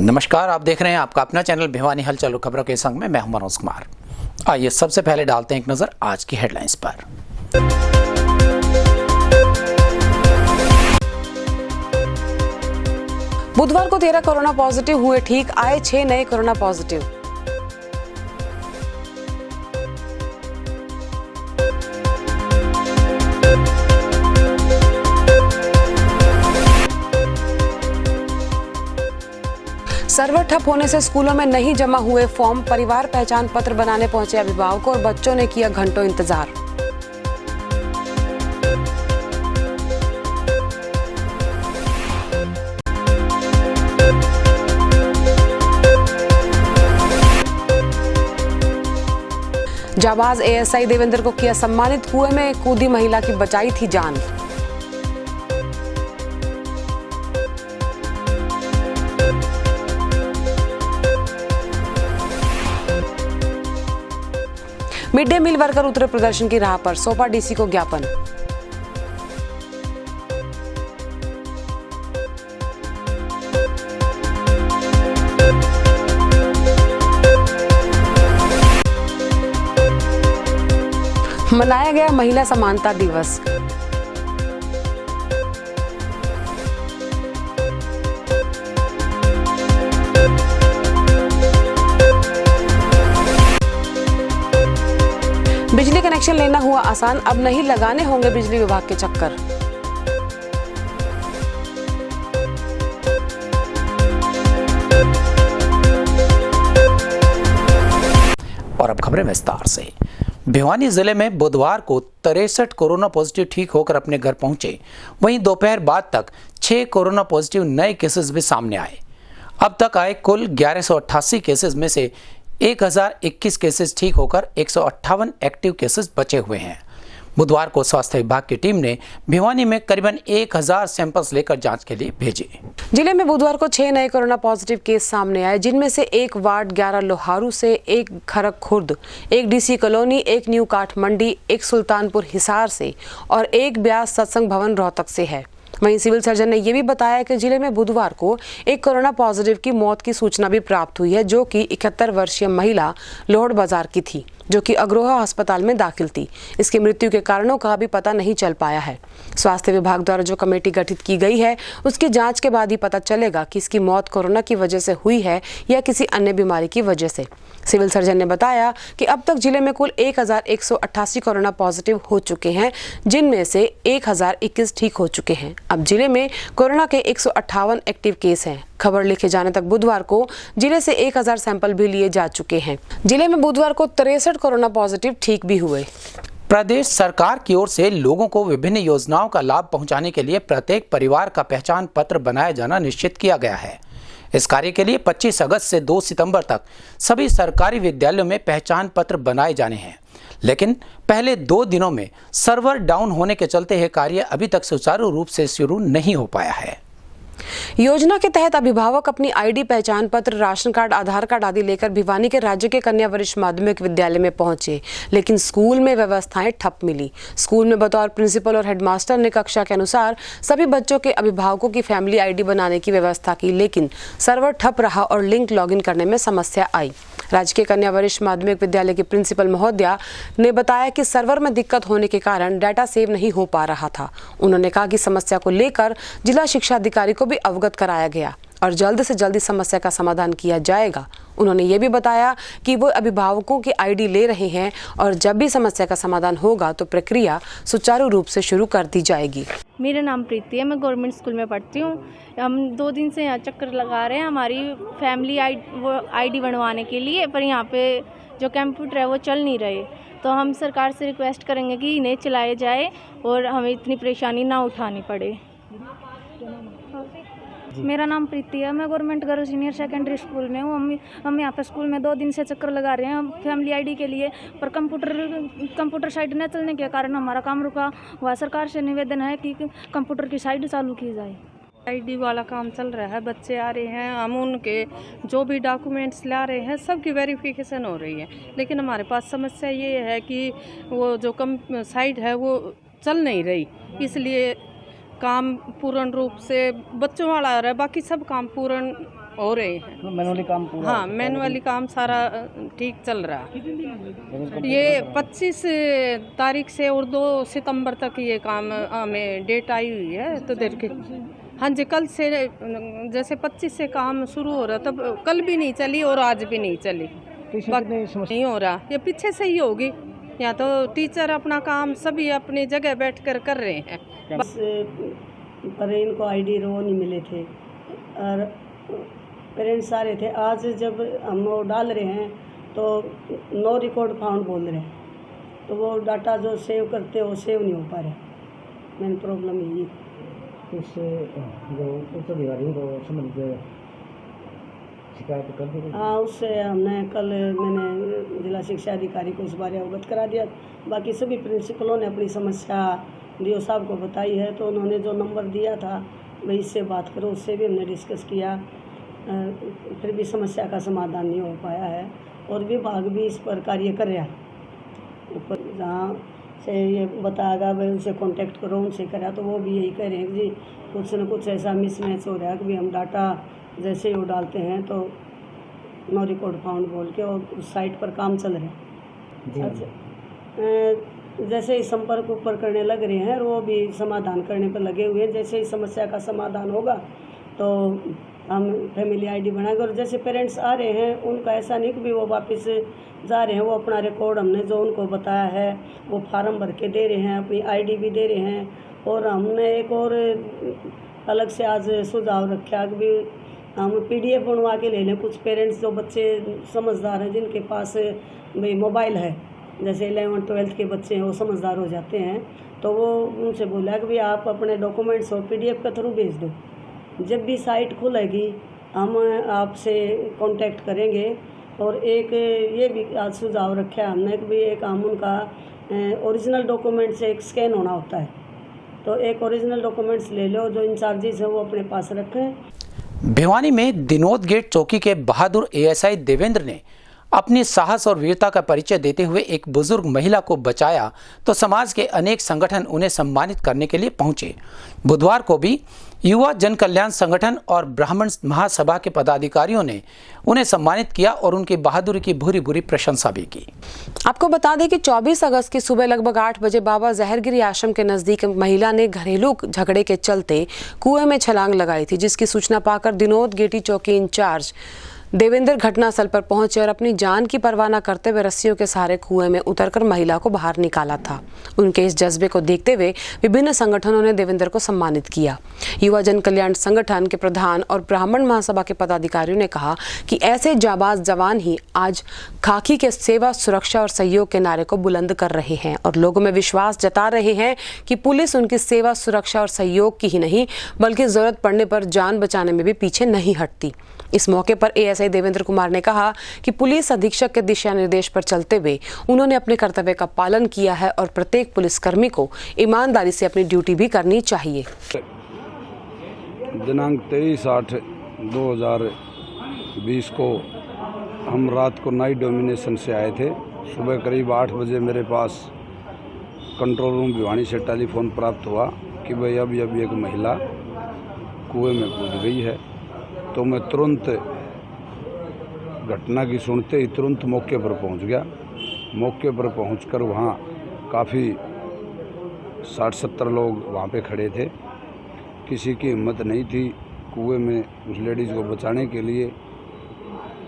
नमस्कार, आप देख रहे हैं आपका अपना चैनल भिवानी हलचल खबरों के संग में मैं हूं मनोज कुमार। आइए सबसे पहले डालते हैं एक नजर आज की हेडलाइंस पर। बुधवार को 13 कोरोना पॉजिटिव हुए ठीक, आए 6 नए कोरोना पॉजिटिव। सर्वर ठप होने से स्कूलों में नहीं जमा हुए फॉर्म, परिवार पहचान पत्र बनाने पहुंचे अभिभावकों और बच्चों ने किया घंटों इंतजार। जाबाज एएसआई देवेंद्र को किया सम्मानित, कुएं में कूदी महिला की बचाई थी जान। मिड डे मील वर्कर उतरे प्रदर्शन की राह पर, सौंपा डीसी को ज्ञापन। मनाया गया महिला समानता दिवस। बिजली कनेक्शन लेना हुआ आसान, अब नहीं लगाने होंगे बिजली विभाग के चक्कर। और अब खबरें विस्तार से। भिवानी जिले में बुधवार को 63 कोरोना पॉजिटिव ठीक होकर अपने घर पहुंचे। वहीं दोपहर बाद तक 6 कोरोना पॉजिटिव नए केसेस भी सामने आए। अब तक आए कुल 1188 केसेस में से 1021 केसेस ठीक होकर 158 एक्टिव केसेस बचे हुए हैं। बुधवार को स्वास्थ्य विभाग की टीम ने भिवानी में करीबन 1000 सैंपल्स लेकर जांच के लिए भेजे। जिले में बुधवार को 6 नए कोरोना पॉजिटिव केस सामने आए, जिनमें से 1 वार्ड 11 लोहारू से, 1 खरक खुर्द, 1 डीसी कॉलोनी, 1 न्यू काठ मंडी, 1 सुल्तानपुर हिसार से और 1 ब्यास सत्संग भवन रोहतक से है। वहीं सिविल सर्जन ने यह भी बताया कि जिले में बुधवार को 1 कोरोना पॉजिटिव की मौत की सूचना भी प्राप्त हुई है, जो कि 71 वर्षीय महिला लोहड़ बाजार की थी, जो कि अग्रोहा अस्पताल में दाखिल थी। इसकी मृत्यु के कारणों का भी पता नहीं चल पाया है। स्वास्थ्य विभाग द्वारा जो कमेटी गठित की गई है, उसकी जांच के बाद ही पता चलेगा कि इसकी मौत कोरोना की वजह से हुई है या किसी अन्य बीमारी की वजह से। सिविल सर्जन ने बताया कि अब तक जिले में कुल 1188 कोरोना पॉजिटिव हो चुके हैं, जिनमें से 1021 ठीक हो चुके हैं। अब जिले में कोरोना के 158 एक्टिव केस हैं। खबर लिखे जाने तक बुधवार को जिले से 1000 सैंपल भी लिए जा चुके हैं। जिले में बुधवार को 63 कोरोना पॉजिटिव ठीक भी हुए। प्रदेश सरकार की ओर से लोगों को विभिन्न योजनाओं का लाभ पहुंचाने के लिए प्रत्येक परिवार का पहचान पत्र बनाया जाना निश्चित किया गया है। इस कार्य के लिए 25 अगस्त से 2 सितंबर तक सभी सरकारी विद्यालयों में पहचान पत्र बनाए जाने हैं, लेकिन पहले 2 दिनों में सर्वर डाउन होने के चलते यह कार्य अभी तक सुचारू रूप से शुरू नहीं हो पाया है। योजना के तहत अभिभावक अपनी आईडी, पहचान पत्र, राशन कार्ड, आधार कार्ड आदि लेकर भिवानी के राज्य के कन्या वरिष्ठ माध्यमिक विद्यालय में पहुंचे, लेकिन स्कूल में व्यवस्थाएं ठप मिली। स्कूल में बतौर प्रिंसिपल और हेडमास्टर ने कक्षा के अनुसार सभी बच्चों के अभिभावकों की फैमिली आईडी बनाने की व्यवस्था की, लेकिन सर्वर ठप रहा और लिंक लॉगिन करने में समस्या आई। राजकीय कन्या वरिष्ठ माध्यमिक विद्यालय की प्रिंसिपल महोदया ने बताया कि सर्वर में दिक्कत होने के कारण डाटा सेव नहीं हो पा रहा था। उन्होंने कहा कि समस्या को लेकर जिला शिक्षा अधिकारी को भी अवगत कराया गया और जल्द से जल्द समस्या का समाधान किया जाएगा। उन्होंने ये भी बताया कि वो अभिभावकों की आईडी ले रहे हैं और जब भी समस्या का समाधान होगा तो प्रक्रिया सुचारू रूप से शुरू कर दी जाएगी। मेरा नाम प्रीति है, मैं गवर्नमेंट स्कूल में पढ़ती हूँ। हम 2 दिन से यहाँ चक्कर लगा रहे हैं हमारी फैमिली आईडी बनवाने के लिए, पर यहाँ पे जो कंप्यूटर है वो चल नहीं रहे। तो हम सरकार से रिक्वेस्ट करेंगे कि इन्हें चलाया जाए और हमें इतनी परेशानी ना उठानी पड़े। मेरा नाम प्रीति है, मैं government girls senior secondary school में हूँ। हम यहाँ पे स्कूल में 2 दिन से चक्कर लगा रहे हैं फैमिली आईडी के लिए, पर कंप्यूटर साइट न चलने के कारण हमारा काम रुका हुआ। सरकार से निवेदन है कि कंप्यूटर की साइट चालू की जाए। आईडी वाला काम चल रहा है, बच्चे आ रहे हैं, हम उनके जो भी डॉक्यूमेंट्स ला रहे हैं सबकी वेरिफिकेशन हो रही है, लेकिन हमारे पास समस्या ये है कि वो जो साइट है वो चल नहीं रही, इसलिए काम पूर्ण रूप से बच्चों वाला आ रहा है, बाकी सब काम पूर्ण हो रहे हैं। मैनुअली काम पूरा? हाँ, मैनुअली काम सारा ठीक चल रहा है। ये 25 तारीख से और 2 सितंबर तक ये काम हमें डेट आई हुई है। तो देर के हाँ जी, कल से जैसे 25 से काम शुरू हो रहा, तब कल भी नहीं चली और आज भी नहीं चली। नहीं हो रहा, ये पीछे से ही होगी। यहाँ तो टीचर अपना काम सभी अपनी जगह बैठकर कर रहे हैं। पर इनको आईडी वो नहीं मिले थे और पेरेंट्स आ रहे थे। आज जब हम वो डाल रहे हैं तो नो रिकॉर्ड फाउंड बोल रहे हैं, तो वो डाटा जो सेव करते हैं वो सेव नहीं हो पा रहा। मेन प्रॉब्लम यही। इससे जो उच्च अधिकारी को संबंधित शिकायत कर दी? हाँ, उससे हमने कल मैंने जिला शिक्षा अधिकारी को इस बारे अवगत करा दिया। बाकी सभी प्रिंसिपलों ने अपनी समस्या डीओ साहब को बताई है, तो उन्होंने जो नंबर दिया था भाई इससे बात करो, उससे भी हमने डिस्कस किया। फिर भी समस्या का समाधान नहीं हो पाया है और विभाग भी इस पर कार्य कर रहा है। ऊपर जहाँ से ये बताएगा भाई उनसे कांटेक्ट करो, उनसे करा, तो वो भी यही कह रहे हैं कि जी कुछ न कुछ ऐसा मिसमैच हो रहा है कि भी हम डाटा जैसे ही वो डालते हैं तो नो रिकॉर्ड फाउंड बोल के और उस साइट पर काम चल रहा है। अच्छा, जैसे ही संपर्क ऊपर करने लग रहे हैं और वो भी समाधान करने पर लगे हुए हैं। जैसे ही समस्या का समाधान होगा तो हम फैमिली आईडी बनाएंगे। और जैसे पेरेंट्स आ रहे हैं उनका ऐसा नहीं कि भी वो वापस जा रहे हैं, वो अपना रिकॉर्ड हमने जो उनको बताया है वो फार्म भर के दे रहे हैं, अपनी आईडी भी दे रहे हैं। और हमने एक और अलग से आज सुझाव रखा कि भी हम PDF बनवा के ले लें। कुछ पेरेंट्स जो बच्चे समझदार हैं जिनके पास भाई मोबाइल है, जैसे 11th-12th के बच्चे हैं, वो समझदार हो जाते हैं, तो वो उनसे बोला कि भाई आप अपने डॉक्यूमेंट्स और PDF के थ्रू भेज दो। जब भी साइट खुलेगी हम आपसे कांटेक्ट करेंगे। और एक ये भी आज सुझाव रखा है हमने कि भाई एक हम उनका ओरिजिनल डॉक्यूमेंट से एक स्कैन होना होता है, तो एक ओरिजिनल डॉक्यूमेंट्स ले लो, जो इंचार्जेस हैं वो अपने पास रखें। भिवानी में दिनोद गेट चौकी के बहादुर ASI देवेंद्र ने अपनी साहस और वीरता का परिचय देते हुए एक बुजुर्ग महिला को बचाया, तो समाज के अनेक संगठन उन्हें सम्मानित करने के लिए पहुंचे। बुधवार को भी युवा जन कल्याण संगठन और ब्राह्मण महासभा के पदाधिकारियों ने उन्हें सम्मानित किया और उनकी बहादुरी की भूरी भूरी प्रशंसा भी की। आपको बता दें कि 24 अगस्त की सुबह लगभग 8 बजे बाबा जहरगिरी आश्रम के नजदीक महिला ने घरेलू झगड़े के चलते कुएं में छलांग लगाई थी, जिसकी सूचना पाकर दिनोद गेटी चौकी इंचार्ज देवेंद्र घटनास्थल पर पहुंचे और अपनी जान की परवाह न करते हुए रस्सियों के सहारे कुएं में उतरकर महिला को बाहर निकाला था। उनके इस जज्बे को देखते हुए विभिन्न संगठनों ने देवेंद्र को सम्मानित किया। युवा जन कल्याण संगठन के प्रधान और ब्राह्मण महासभा के पदाधिकारियों ने कहा कि ऐसे जाबाज जवान ही आज खाकी के सेवा, सुरक्षा और सहयोग के नारे को बुलंद कर रहे हैं और लोगों में विश्वास जता रहे हैं कि पुलिस उनकी सेवा, सुरक्षा और सहयोग की ही नहीं बल्कि जरूरत पड़ने पर जान बचाने में भी पीछे नहीं हटती। इस मौके पर ASI देवेंद्र कुमार ने कहा कि पुलिस अधीक्षक के दिशा निर्देश पर चलते हुए उन्होंने अपने कर्तव्य का पालन किया है और प्रत्येक पुलिसकर्मी को ईमानदारी से अपनी ड्यूटी भी करनी चाहिए। दिनांक 23/8/2020 को हम रात को नाइट डोमिनेशन से आए थे। सुबह करीब 8 बजे मेरे पास कंट्रोल रूम भिवानी से टेलीफोन प्राप्त हुआ कि भाई अभी एक महिला कुएं में कूद गई है। तो मैं तुरंत घटना की सुनते ही तुरंत मौके पर पहुंच गया। मौके पर पहुंचकर वहां काफ़ी 60-70 लोग वहां पे खड़े थे। किसी की हिम्मत नहीं थी कुएं में उस लेडीज़ को बचाने के लिए।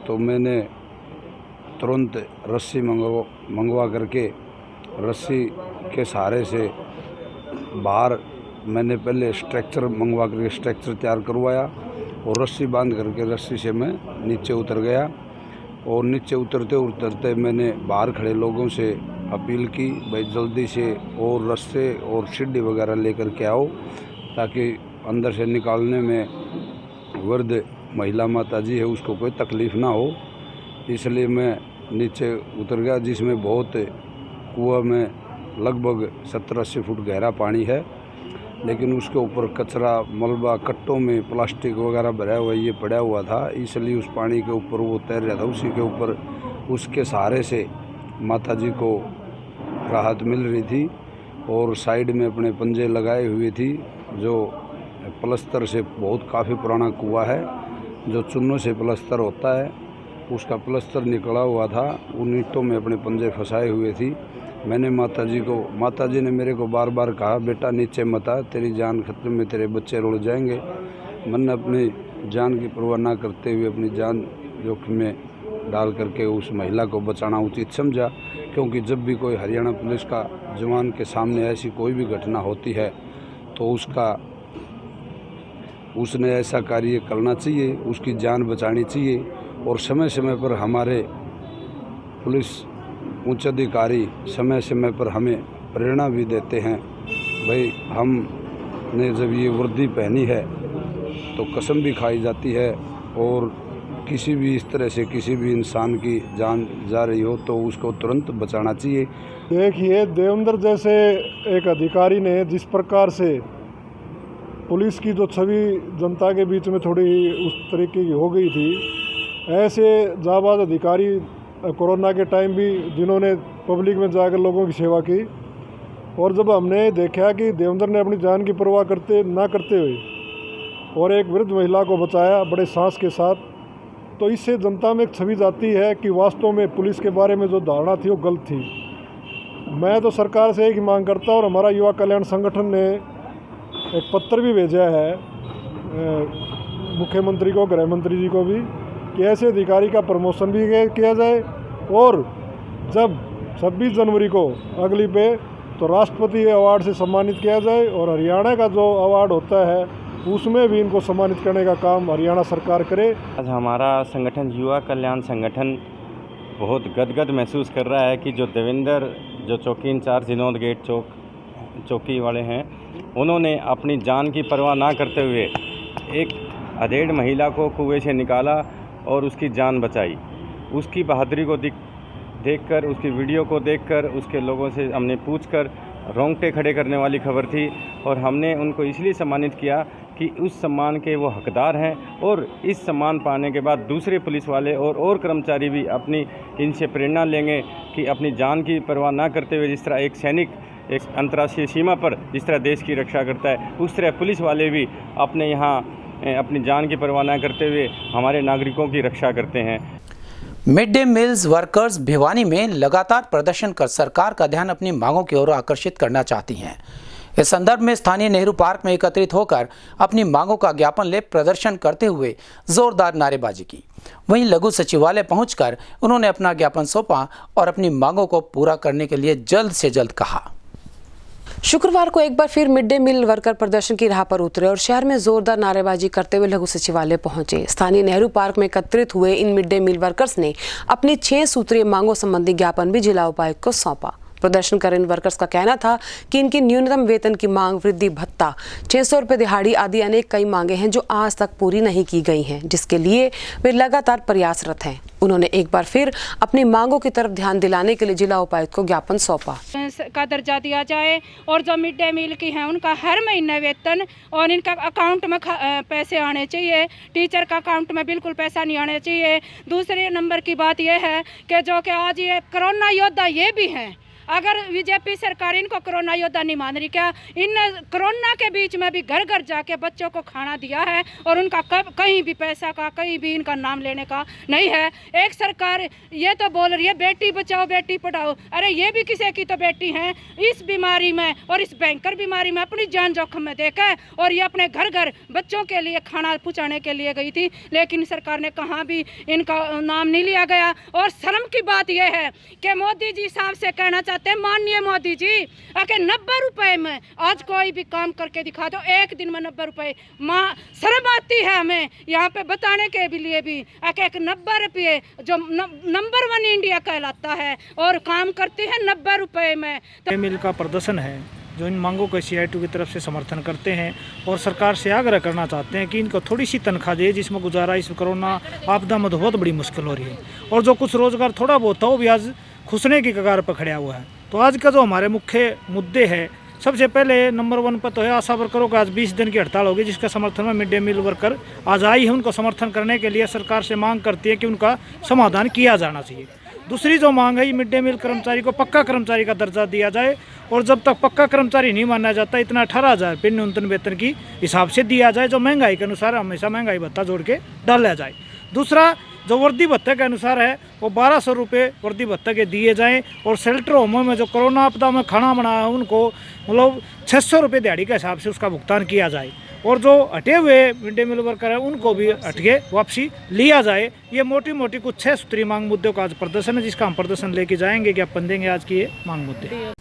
तो मैंने तुरंत रस्सी मंगवा करके रस्सी के सहारे से बाहर मैंने पहले स्ट्रक्चर मंगवा करके स्ट्रक्चर तैयार करवाया और रस्सी बांध करके रस्सी से मैं नीचे उतर गया। और नीचे उतरते मैंने बाहर खड़े लोगों से अपील की भाई जल्दी से और रस्से और सीढ़ी वगैरह लेकर के आओ, ताकि अंदर से निकालने में वृद्ध महिला माता जी है उसको कोई तकलीफ़ ना हो। इसलिए मैं नीचे उतर गया, जिसमें बहुत कुआं में लगभग 70-80 फुट गहरा पानी है, लेकिन उसके ऊपर कचरा, मलबा, कट्टों में प्लास्टिक वगैरह भरा हुआ ये पड़ा हुआ था। इसलिए उस पानी के ऊपर वो तैर रहा था। उसी के ऊपर उसके सहारे से माता जी को राहत मिल रही थी और साइड में अपने पंजे लगाए हुए थी। जो पलस्तर से बहुत काफ़ी पुराना कुआं है जो चूनों से प्लास्टर होता है उसका प्लास्टर निकला हुआ था, उन ईंटों में अपने पंजे फंसाए हुए थी। मैंने माताजी ने मेरे को बार बार कहा, बेटा नीचे मत आ, तेरी जान खतरे में, तेरे बच्चे रुड़ जाएंगे। मैंने अपनी जान की परवाह ना करते हुए अपनी जान जोखिम में डाल करके उस महिला को बचाना उचित समझा, क्योंकि जब भी कोई हरियाणा पुलिस का जवान के सामने ऐसी कोई भी घटना होती है तो उसने ऐसा कार्य करना चाहिए, उसकी जान बचानी चाहिए। और समय समय पर हमारे पुलिस उच्च अधिकारी समय समय पर हमें प्रेरणा भी देते हैं। भाई हमने जब ये वर्दी पहनी है तो कसम भी खाई जाती है, और किसी भी इस तरह से किसी भी इंसान की जान जा रही हो तो उसको तुरंत बचाना चाहिए। देखिए, देवेंद्र जैसे एक अधिकारी ने जिस प्रकार से पुलिस की जो छवि जनता के बीच में थोड़ी उस तरीके की हो गई थी, ऐसे जाबाज अधिकारी कोरोना के टाइम भी जिन्होंने पब्लिक में जाकर लोगों की सेवा की, और जब हमने देखा कि देवेंद्र ने अपनी जान की परवाह करते हुए और एक वृद्ध महिला को बचाया बड़े साहस के साथ, तो इससे जनता में एक छवि जाती है कि वास्तव में पुलिस के बारे में जो धारणा थी वो गलत थी। मैं तो सरकार से एक ही मांग करता हूँ, और हमारा युवा कल्याण संगठन ने एक पत्र भी भेजा है मुख्यमंत्री को, गृह मंत्री जी को भी, कि ऐसे अधिकारी का प्रमोशन भी किया जाए, और जब 26 जनवरी को अगली पे तो राष्ट्रपति अवार्ड से सम्मानित किया जाए, और हरियाणा का जो अवार्ड होता है उसमें भी इनको सम्मानित करने का काम हरियाणा सरकार करे। आज हमारा संगठन युवा कल्याण संगठन बहुत गदगद महसूस कर रहा है कि जो देवेंद्र, जो चौकी इंचार्ज विनोद गेट चौकी वाले हैं, उन्होंने अपनी जान की परवाह ना करते हुए एक अधेड़ महिला को कुएं से निकाला और उसकी जान बचाई। उसकी बहादुरी को देखकर, उसकी वीडियो को देखकर, उसके लोगों से हमने पूछकर रोंगटे खड़े करने वाली खबर थी, और हमने उनको इसलिए सम्मानित किया कि उस सम्मान के वो हकदार हैं, और इस सम्मान पाने के बाद दूसरे पुलिस वाले और कर्मचारी भी अपनी इनसे प्रेरणा लेंगे कि अपनी जान की परवाह ना करते हुए जिस तरह एक सैनिक एक अंतर्राष्ट्रीय सीमा पर जिस तरह देश की रक्षा करता है, उस तरह पुलिस वाले भी अपने यहाँ अपनी जान की परवाह ना करते हुए हमारे नागरिकों की रक्षा करते हैं। Mid day meals workers Bhiwani में लगातार प्रदर्शन कर सरकार का ध्यान अपनी मांगों की ओर आकर्षित करना चाहती हैं। इस संदर्भ में स्थानीय नेहरू पार्क में एकत्रित होकर अपनी मांगों का ज्ञापन ले प्रदर्शन करते हुए जोरदार नारेबाजी की। वहीं लघु सचिवालय पहुंचकर उन्होंने अपना ज्ञापन सौंपा और अपनी मांगों को पूरा करने के लिए जल्द से जल्द कहा। शुक्रवार को एक बार फिर मिड डे मील वर्कर प्रदर्शन की राह पर उतरे और शहर में जोरदार नारेबाजी करते हुए लघु सचिवालय पहुंचे। स्थानीय नेहरू पार्क में एकत्रित हुए इन मिड डे मील वर्कर्स ने अपनी 6 सूत्रीय मांगों संबंधी ज्ञापन भी जिला उपायुक्त को सौंपा। प्रदर्शन कर इन वर्कर्स का कहना था कि इनकी न्यूनतम वेतन की मांग, वृद्धि भत्ता, 600 रुपये दिहाड़ी आदि अनेक कई मांगे हैं जो आज तक पूरी नहीं की गई हैं, जिसके लिए वे लगातार प्रयासरत हैं। उन्होंने एक बार फिर अपनी मांगों की तरफ ध्यान दिलाने के लिए जिला उपायुक्त को ज्ञापन सौंपा। का दर्जा दिया जाए, और जो मिड डे मील की हैं उनका हर महीने वेतन और इनका अकाउंट में पैसे आने चाहिए। टीचर का अकाउंट में बिल्कुल पैसा नहीं आना चाहिए। दूसरे नंबर की बात यह है कि जो कि आज ये कोरोना योद्धा ये भी हैं, अगर बीजेपी सरकार इनको कोरोना योद्धा नहीं मान रही, क्या इन कोरोना के बीच में भी घर घर जाके बच्चों को खाना दिया है, और उनका कहीं भी पैसा का, कहीं भी इनका नाम लेने का नहीं है। एक सरकार ये तो बोल रही है बेटी बचाओ बेटी पढ़ाओ, अरे ये भी किसी की तो बेटी हैं। इस बीमारी में और इस भयंकर बीमारी में अपनी जान जोखिम में देकर और ये अपने घर घर बच्चों के लिए खाना पहुँचाने के लिए गई थी, लेकिन सरकार ने कहाँ भी इनका नाम नहीं लिया गया। और शर्म की बात यह है कि मोदी जी साहब से कहना चाहते, माननीय मोदी जी, आके 90 रुपए में आज कोई भी काम करके दिखा दो, एक दिन में 90 रुपए। माँ शर्म आती है हमें यहाँ पे बताने के लिए भी, आके एक 90 रुपये जो नंबर 1 इंडिया कहलाता है और काम करती है 90 रुपए में। तो मिल का प्रदर्शन है जो इन मांगों को CITU की तरफ से समर्थन करते हैं और सरकार से आग्रह करना चाहते हैं कि इनको थोड़ी सी तनख्वाह दे, जिसमें गुजारा इस कोरोना आपदा में बहुत बड़ी मुश्किल हो रही है, और जो कुछ रोजगार थोड़ा बहुत था वो भी आज खुसने की कगार पर खड़ा हुआ है। तो आज का जो हमारे मुख्य मुद्दे हैं, सबसे पहले नंबर 1 पर तो है आशा वर्करों का आज 20 दिन की हड़ताल होगी, जिसका समर्थन में मिड डे मील वर्कर आज आई है। उनको समर्थन करने के लिए सरकार से मांग करती है कि उनका समाधान किया जाना चाहिए। दूसरी जो मांग है ये मिड डे मील कर्मचारी को पक्का कर्मचारी का दर्जा दिया जाए, और जब तक पक्का कर्मचारी नहीं माना जाता इतना 18,000 रुपये न्यूनतम वेतन की हिसाब से दिया जाए, जो महंगाई के अनुसार हमेशा महंगाई भत्ता जोड़ के डाला जाए। दूसरा जो वर्दी भत्ते के अनुसार है वो 1200 रुपये वर्दी भत्ते के दिए जाएँ, और शेल्टर होमों में जो कोरोना आपदा में खाना बनाया है उनको मतलब 600 रुपये दिहाड़ी के हिसाब से उसका भुगतान किया जाए, और जो हटे हुए मिड डे मील वर्कर है उनको भी हटके वापसी लिया जाए। ये मोटी मोटी कुछ 6 सूत्री मांग मुद्दों का आज प्रदर्शन है, जिसका हम प्रदर्शन लेके जाएंगे, ज्ञापन देंगे आज की ये मांग मुद्दे।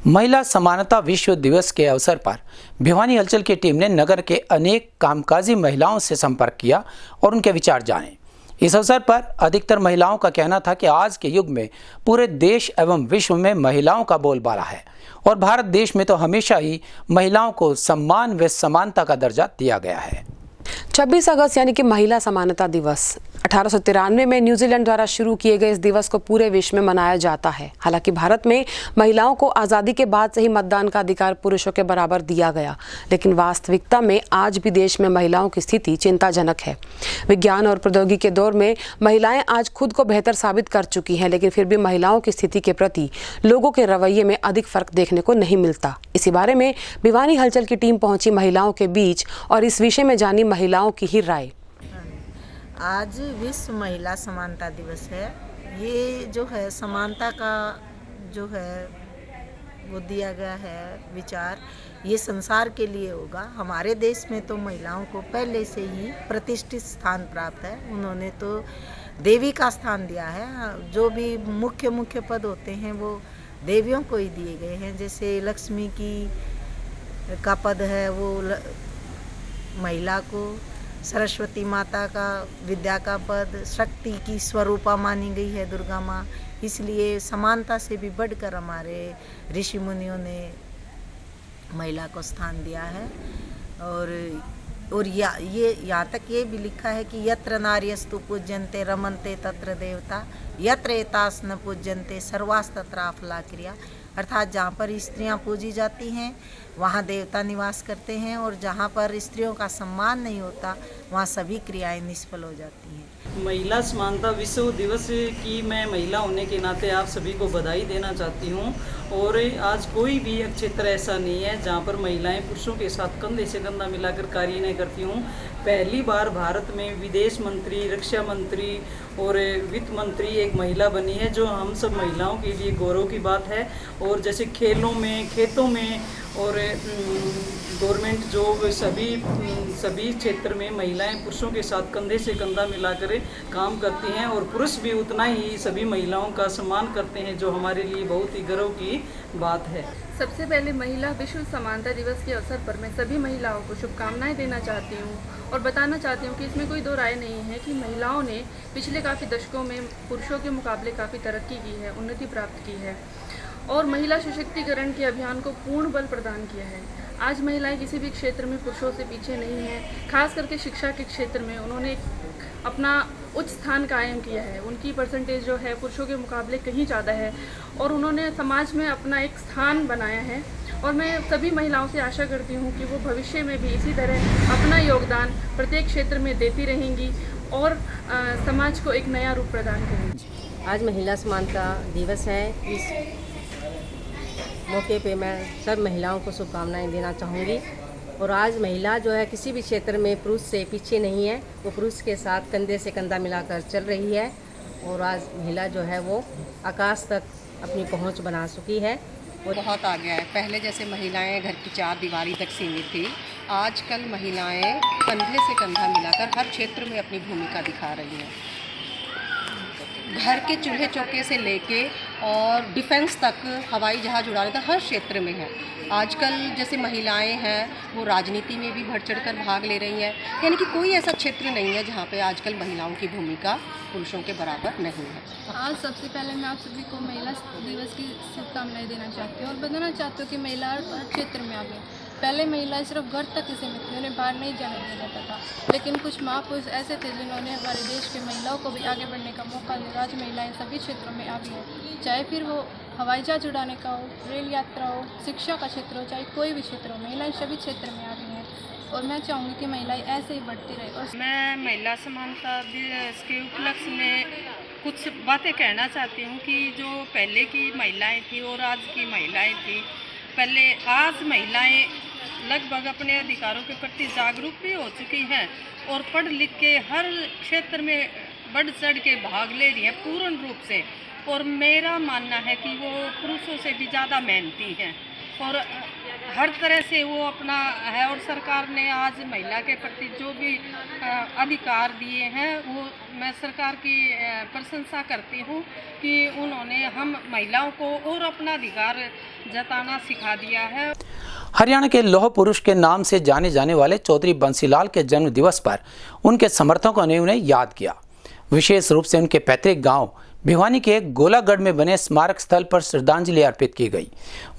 महिला समानता विश्व दिवस के अवसर पर भिवानी हलचल की टीम ने नगर के अनेक कामकाजी महिलाओं से संपर्क किया और उनके विचार जाने। इस अवसर पर अधिकतर महिलाओं का कहना था कि आज के युग में पूरे देश एवं विश्व में महिलाओं का बोलबाला है, और भारत देश में तो हमेशा ही महिलाओं को सम्मान व समानता का दर्जा दिया गया है। 26 अगस्त यानी कि महिला समानता दिवस 1893 में न्यूजीलैंड द्वारा शुरू किए गए इस दिवस को पूरे विश्व में मनाया जाता है। हालांकि भारत में महिलाओं को आज़ादी के बाद से ही मतदान का अधिकार पुरुषों के बराबर दिया गया, लेकिन वास्तविकता में आज भी देश में महिलाओं की स्थिति चिंताजनक है। विज्ञान और प्रौद्योगिकी के दौर में महिलाएं आज खुद को बेहतर साबित कर चुकी हैं, लेकिन फिर भी महिलाओं की स्थिति के प्रति लोगों के रवैये में अधिक फर्क देखने को नहीं मिलता। इसी बारे में भिवानी हलचल की टीम पहुंची महिलाओं के बीच और इस विषय में जानी महिलाओं की ही राय। आज विश्व महिला समानता दिवस है। ये जो है समानता का जो है वो दिया गया है विचार, ये संसार के लिए होगा। हमारे देश में तो महिलाओं को पहले से ही प्रतिष्ठित स्थान प्राप्त है। उन्होंने तो देवी का स्थान दिया है। जो भी मुख्य पद होते हैं वो देवियों को ही दिए गए हैं। जैसे लक्ष्मी का पद है वो महिला को, सरस्वती माता का विद्या का पद, शक्ति की स्वरूपा मानी गई है दुर्गा माँ। इसलिए समानता से भी बढ़कर हमारे ऋषि मुनियों ने महिला को स्थान दिया है। और ये यहाँ तक ये भी लिखा है कि यत्र नार्यस्तु पूज्यन्ते रमन्ते तत्र देवता, यत्र एतास न पूज्यन्ते सर्वास्तत्र अफला क्रिया। अर्थात जहाँ पर स्त्रियाँ पूजी जाती हैं वहाँ देवता निवास करते हैं, और जहाँ पर स्त्रियों का सम्मान नहीं होता वहाँ सभी क्रियाएं निष्फल हो जाती हैं। महिला समानता विश्व दिवस की मैं महिला होने के नाते आप सभी को बधाई देना चाहती हूँ। और आज कोई भी क्षेत्र ऐसा नहीं है जहाँ पर महिलाएं पुरुषों के साथ कंधे से कंधा मिलाकर कार्य नहीं करती हूँ। पहली बार भारत में विदेश मंत्री, रक्षा मंत्री और वित्त मंत्री एक महिला बनी है, जो हम सब महिलाओं के लिए गौरव की बात है। और जैसे खेलों में, खेतों में और गवर्नमेंट जॉब सभी क्षेत्र में महिलाएं पुरुषों के साथ कंधे से कंधा मिलाकर काम करती हैं, और पुरुष भी उतना ही सभी महिलाओं का सम्मान करते हैं, जो हमारे लिए बहुत ही गर्व की बात है। सबसे पहले महिला विश्व समानता दिवस के अवसर पर मैं सभी महिलाओं को शुभकामनाएं देना चाहती हूं और बताना चाहती हूं कि इसमें कोई दो राय नहीं है कि महिलाओं ने पिछले काफ़ी दशकों में पुरुषों के मुकाबले काफ़ी तरक्की की है, उन्नति प्राप्त की है और महिला सशक्तिकरण के अभियान को पूर्ण बल प्रदान किया है। आज महिलाएं किसी भी क्षेत्र में पुरुषों से पीछे नहीं हैं। खास करके शिक्षा के क्षेत्र में उन्होंने अपना उच्च स्थान कायम किया है। उनकी परसेंटेज जो है पुरुषों के मुकाबले कहीं ज़्यादा है और उन्होंने समाज में अपना एक स्थान बनाया है। और मैं सभी महिलाओं से आशा करती हूँ कि वो भविष्य में भी इसी तरह अपना योगदान प्रत्येक क्षेत्र में देती रहेंगी और समाज को एक नया रूप प्रदान करेंगी। आज महिला समानता दिवस है। इस मौके पे मैं सब महिलाओं को शुभकामनाएं देना चाहूँगी। और आज महिला जो है किसी भी क्षेत्र में पुरुष से पीछे नहीं है, वो पुरुष के साथ कंधे से कंधा मिलाकर चल रही है और आज महिला जो है वो आकाश तक अपनी पहुंच बना चुकी है। बहुत आ गया है। पहले जैसे महिलाएं घर की चार दीवारी तक सीमित थी, आजकल महिलाएं कंधे से कंधा मिलाकर हर क्षेत्र में अपनी भूमिका दिखा रही हैं। घर के चूल्हे चौके से लेके और डिफेंस तक, हवाई जहाज़ उड़ाने तक हर क्षेत्र में है। आजकल जैसे महिलाएं हैं वो राजनीति में भी बढ़ चढ़कर भाग ले रही हैं। यानी कि कोई ऐसा क्षेत्र नहीं है जहाँ पे आजकल महिलाओं की भूमिका पुरुषों के बराबर नहीं है। आज सबसे पहले मैं आप सभी को महिला दिवस की शुभकामनाएं देना चाहती हूँ और बताना चाहती हूँ कि महिला हर क्षेत्र में आ गई। पहले महिलाएं सिर्फ घर तक ही सीमित थी, उन्हें बाहर नहीं जाने दिया जाता था। लेकिन कुछ महापुरुष ऐसे थे जिन्होंने हमारे देश के महिलाओं को भी आगे बढ़ने का मौका दिया। आज महिलाएं सभी क्षेत्रों में आ गई हैं, चाहे फिर वो हवाई जहाज उड़ाने का हो, रेल यात्रा हो, शिक्षा का क्षेत्र हो, चाहे कोई भी क्षेत्र हो, महिलाएं सभी क्षेत्र में आ गई हैं और मैं चाहूँगी कि महिलाएं ऐसे ही बढ़ती रहे। और मैं महिला समानता दिवस के उपलक्ष्य में कुछ बातें कहना चाहती हूँ कि जो पहले की महिलाएं थी और आज की महिलाएं थी, पहले आज महिलाएं लगभग अपने अधिकारों के प्रति जागरूक भी हो चुकी हैं और पढ़ लिख के हर क्षेत्र में बढ़ चढ़ के भाग ले रही हैं पूर्ण रूप से। और मेरा मानना है कि वो पुरुषों से भी ज़्यादा मेहनती हैं और हर तरह से वो अपना है। और सरकार ने आज महिला के प्रति जो भी अधिकार दिए हैं वो मैं सरकार की प्रशंसा करती हूँ कि उन्होंने हम महिलाओं को और अपना अधिकार जताना सिखा दिया है। हरियाणा के लौह पुरुष के नाम से जाने जाने वाले चौधरी बंसीलाल के जन्म दिवस पर उनके समर्थकों ने उन्हें याद किया। विशेष रूप से उनके पैतृक गांव भिवानी के गोलागढ़ में बने स्मारक स्थल पर श्रद्धांजलि अर्पित की गई।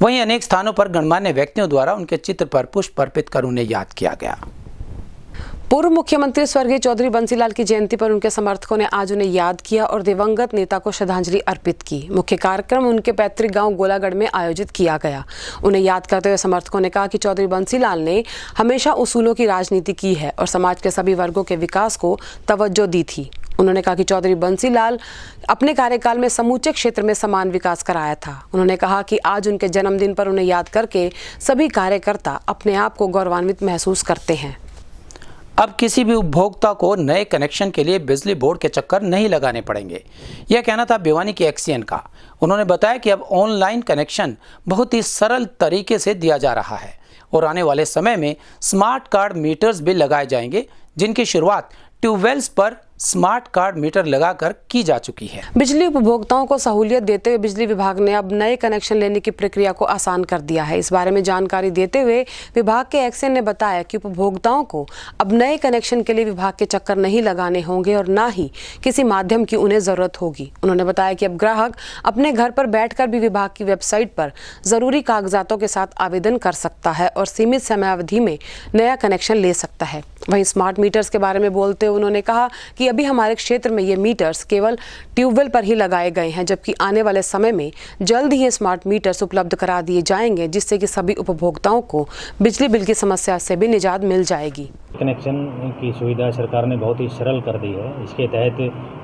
वहीं अनेक स्थानों पर गणमान्य व्यक्तियों द्वारा उनके चित्र पर पुष्प अर्पित कर उन्हें याद किया गया। पूर्व मुख्यमंत्री स्वर्गीय चौधरी बंसीलाल की जयंती पर उनके समर्थकों ने आज उन्हें याद किया और दिवंगत नेता को श्रद्धांजलि अर्पित की। मुख्य कार्यक्रम उनके पैतृक गांव गोलागढ़ में आयोजित किया गया। उन्हें याद करते हुए समर्थकों ने कहा कि चौधरी बंसीलाल ने हमेशा उसूलों की राजनीति की है और समाज के सभी वर्गों के विकास को तवज्जो दी थी। उन्होंने कहा कि चौधरी बंसीलाल अपने कार्यकाल में समूचे क्षेत्र में समान विकास कराया था। उन्होंने कहा कि आज उनके जन्मदिन पर उन्हें याद करके सभी कार्यकर्ता अपने आप को गौरवान्वित महसूस करते हैं। अब किसी भी उपभोक्ता को नए कनेक्शन के लिए बिजली बोर्ड के चक्कर नहीं लगाने पड़ेंगे, यह कहना था भिवानी की एक्सीएन का। उन्होंने बताया कि अब ऑनलाइन कनेक्शन बहुत ही सरल तरीके से दिया जा रहा है और आने वाले समय में स्मार्ट कार्ड मीटर्स भी लगाए जाएंगे, जिनकी शुरुआत ट्यूबवेल्स पर स्मार्ट कार्ड मीटर लगाकर की जा चुकी है। बिजली उपभोक्ताओं को सहूलियत देते हुए बिजली विभाग ने अब नए कनेक्शन लेने की प्रक्रिया को आसान कर दिया है। इस बारे में जानकारी देते हुए विभाग के एक्सीएन ने बताया कि उपभोक्ताओं को अब नए कनेक्शन के लिए विभाग के चक्कर नहीं लगाने होंगे और ना ही किसी माध्यम की उन्हें जरूरत होगी। उन्होंने बताया कि अब ग्राहक अपने घर पर बैठकर भी विभाग की वेबसाइट पर जरूरी कागजातों के साथ आवेदन कर सकता है और सीमित समयावधि में नया कनेक्शन ले सकता है। वहीं स्मार्ट मीटर्स के बारे में बोलते हुए उन्होंने कहा कि अभी हमारे क्षेत्र में ये मीटर्स केवल ट्यूबवेल पर ही लगाए गए हैं, जबकि आने वाले समय में जल्द ही ये स्मार्ट मीटर्स उपलब्ध करा दिए जाएंगे, जिससे कि सभी उपभोक्ताओं को बिजली बिल की समस्या से भी निजात मिल जाएगी। कनेक्शन की सुविधा सरकार ने बहुत ही सरल कर दी है। इसके तहत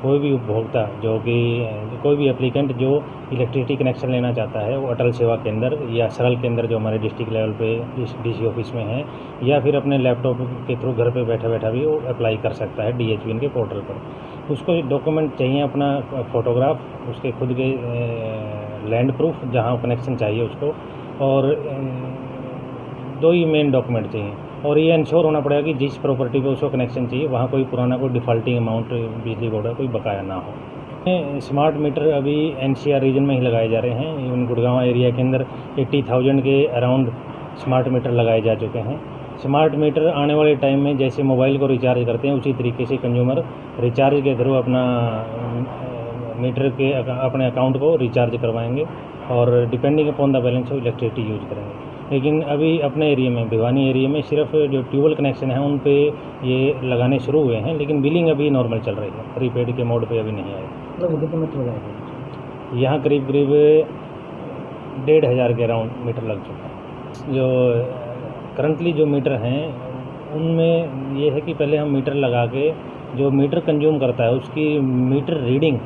कोई भी उपभोक्ता जो कि कोई भी एप्लीकेंट जो इलेक्ट्रिसिटी कनेक्शन लेना चाहता है वो अटल सेवा केंद्र या सरल केंद्र जो हमारे डिस्ट्रिक्ट लेवल पे डीसी ऑफिस में है या फिर अपने लैपटॉप के थ्रू घर पे बैठा बैठा भी वो अप्लाई कर सकता है DHBN के पोर्टल पर। उसको डॉक्यूमेंट चाहिए अपना फोटोग्राफ, उसके खुद के लैंड प्रूफ जहाँ कनेक्शन चाहिए उसको, और 2 ही मेन डॉक्यूमेंट चाहिए। और ये इंश्योर होना पड़ेगा कि जिस प्रॉपर्टी पे उसको कनेक्शन चाहिए वहाँ कोई पुराना कोई डिफ़ॉल्टिंग अमाउंट बिजली बोर्ड का कोई बकाया ना हो। स्मार्ट मीटर अभी NCR रीजन में ही लगाए जा रहे हैं। इवन गुड़गांव एरिया के अंदर 80,000 के अराउंड स्मार्ट मीटर लगाए जा चुके हैं। स्मार्ट मीटर आने वाले टाइम में जैसे मोबाइल को रिचार्ज करते हैं उसी तरीके से कंज्यूमर रिचार्ज के थ्रू अपना मीटर के अपने अकाउंट को रिचार्ज करवाएंगे और depending upon the balance of electricity use करेंगे। लेकिन अभी अपने एरिया में भिवानी एरिया में सिर्फ जो ट्यूबवेल कनेक्शन है उन पे ये लगाने शुरू हुए हैं, लेकिन बिलिंग अभी नॉर्मल चल रही है, प्रीपेड के मोड पे अभी नहीं आए। यहाँ करीब 1,500 के अराउंड मीटर लग चुका है। जो करंटली जो मीटर हैं उनमें ये है कि पहले हम मीटर लगा के जो मीटर कंज्यूम करता है उसकी मीटर रीडिंग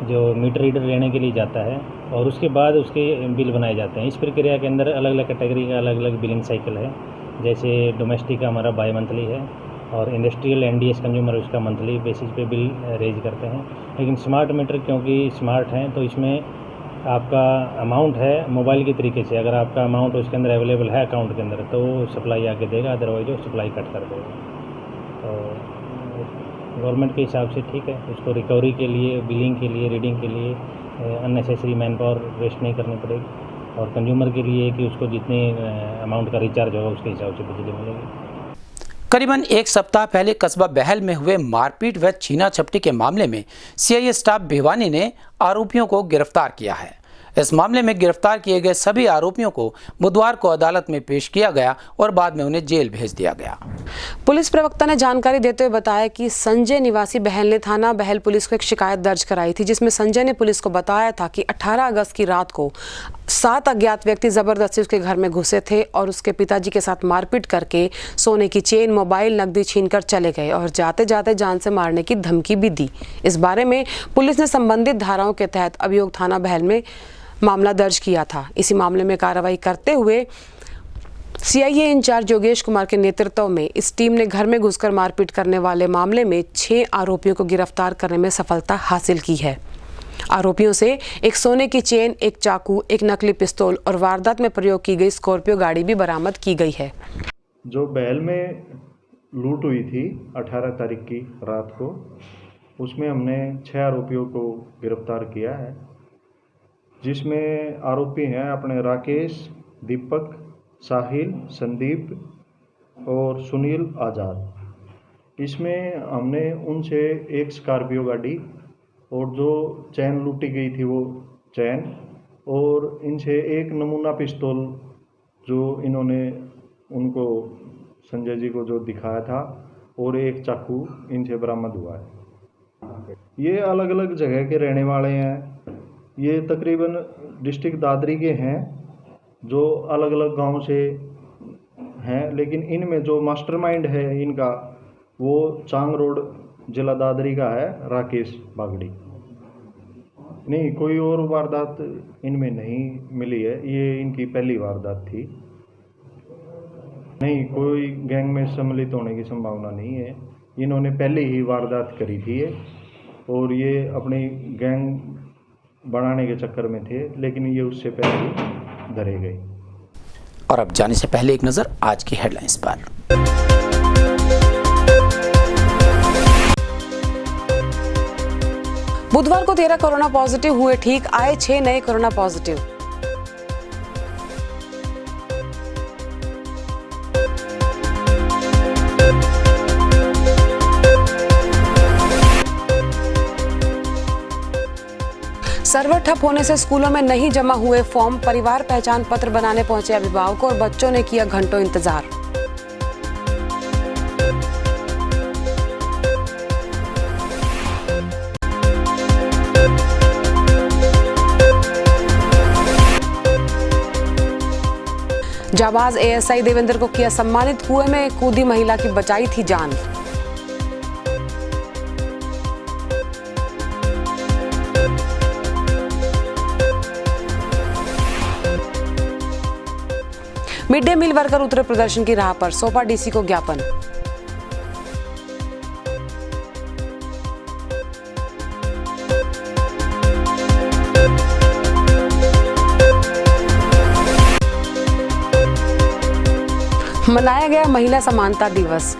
जो मीटर रीडर लेने के लिए जाता है और उसके बाद उसके बिल बनाए जाते हैं। इस प्रक्रिया के अंदर अलग अलग कैटेगरी का अलग अलग बिलिंग साइकिल है। जैसे डोमेस्टिक का हमारा बाई मंथली है और इंडस्ट्रियल NDS कंज्यूमर उसका मंथली बेसिस पे बिल रेज करते हैं। लेकिन स्मार्ट मीटर क्योंकि स्मार्ट हैं तो इसमें आपका अमाउंट है मोबाइल के तरीके से, अगर आपका अमाउंट उसके अंदर अवेलेबल है अकाउंट के अंदर तो सप्लाई आके देगा, अदरवाइज वो सप्लाई कट कर देगा। तो गवर्नमेंट के हिसाब से ठीक है, उसको रिकवरी के लिए, बिलिंग के लिए, रीडिंग के लिए अननेसेसरी मैन पावर वेस्ट नहीं करनी पड़ेगी और कंज्यूमर के लिए कि उसको जितने अमाउंट का रिचार्ज होगा उसके हिसाब से बिजली मिलेगी। करीबन 1 सप्ताह पहले कस्बा बहल में हुए मारपीट व छीना झपटी के मामले में CI स्टाफ भिवानी ने आरोपियों को गिरफ्तार किया है। इस मामले में गिरफ्तार किए गए सभी आरोपियों को बुधवार को अदालत में पेश किया गया और बाद में उन्हें जेल भेज दिया गया। पुलिस प्रवक्ता ने जानकारी देते हुए बताया कि संजय निवासी बहल ने थाना बहल पुलिस को एक शिकायत दर्ज कराई थी, जिसमें संजय ने पुलिस को बताया था कि 18 अगस्त की रात को 7 अज्ञात व्यक्ति जबरदस्ती उसके घर में घुसे थे और उसके पिताजी के साथ मारपीट करके सोने की चेन, मोबाइल, नकदी छीनकर चले गए और जाते जाते जान से मारने की धमकी भी दी। इस बारे में पुलिस ने संबंधित धाराओं के तहत अभियोग थाना बहल में मामला दर्ज किया था। इसी मामले में कार्रवाई करते हुए सीआईए इंचार्ज योगेश कुमार के नेतृत्व में इस टीम ने घर में घुसकर मारपीट करने वाले मामले में 6 आरोपियों को गिरफ्तार करने में सफलता हासिल की है। आरोपियों से एक सोने की चेन, एक चाकू, एक नकली पिस्तौल और वारदात में प्रयोग की गई स्कॉर्पियो गाड़ी भी बरामद की गई है। जो बहल में लूट हुई थी 18 तारीख की रात को, उसमें हमने 6 आरोपियों को गिरफ्तार किया है, जिसमें आरोपी हैं अपने राकेश, दीपक, साहिल, संदीप और सुनील आज़ाद। इसमें हमने उनसे एक स्कॉर्पियो गाड़ी और जो चैन लूटी गई थी वो चैन और इनसे एक नमूना पिस्तौल जो इन्होंने उनको संजय जी को जो दिखाया था और एक चाकू इनसे बरामद हुआ है। ये अलग अलग जगह के रहने वाले हैं। ये तकरीबन डिस्ट्रिक्ट दादरी के हैं, जो अलग अलग गांव से हैं, लेकिन इनमें जो मास्टरमाइंड है इनका वो चांग रोड जिला दादरी का है, राकेश बागड़ी। नहीं, कोई और वारदात इनमें नहीं मिली है, ये इनकी पहली वारदात थी। नहीं, कोई गैंग में सम्मिलित होने की संभावना नहीं है। इन्होंने पहले ही वारदात करी थी और ये अपनी गैंग बढ़ाने के चक्कर में थे, लेकिन ये उससे पहले ही धरे गए। और अब जाने से पहले एक नजर आज की हेडलाइंस पर। बुधवार को 13 कोरोना पॉजिटिव हुए ठीक, आए 6 नए कोरोना पॉजिटिव। सर्वर ठप होने से स्कूलों में नहीं जमा हुए फॉर्म, परिवार पहचान पत्र बनाने पहुंचे अभिभावकों और बच्चों ने किया घंटों इंतजार। जाबाज एएसआई देवेंद्र को किया सम्मानित, कुएं में कूदी महिला की बचाई थी जान। मिड डे मील वर्कर उतरे प्रदर्शन की राह पर, सौंपा डीसी को ज्ञापन। मनाया गया महिला समानता दिवस।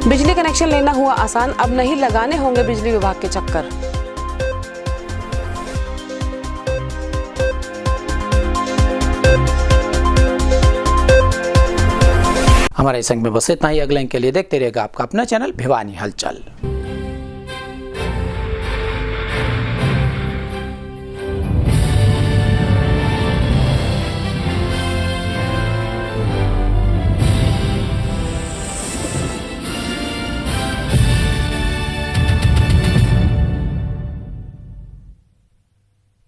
बिजली कनेक्शन लेना हुआ आसान, अब नहीं लगाने होंगे बिजली विभाग के चक्कर। हमारे संग में बस इतना ही। अगले के लिए देखते रहेगा आपका अपना चैनल भिवानी हलचल।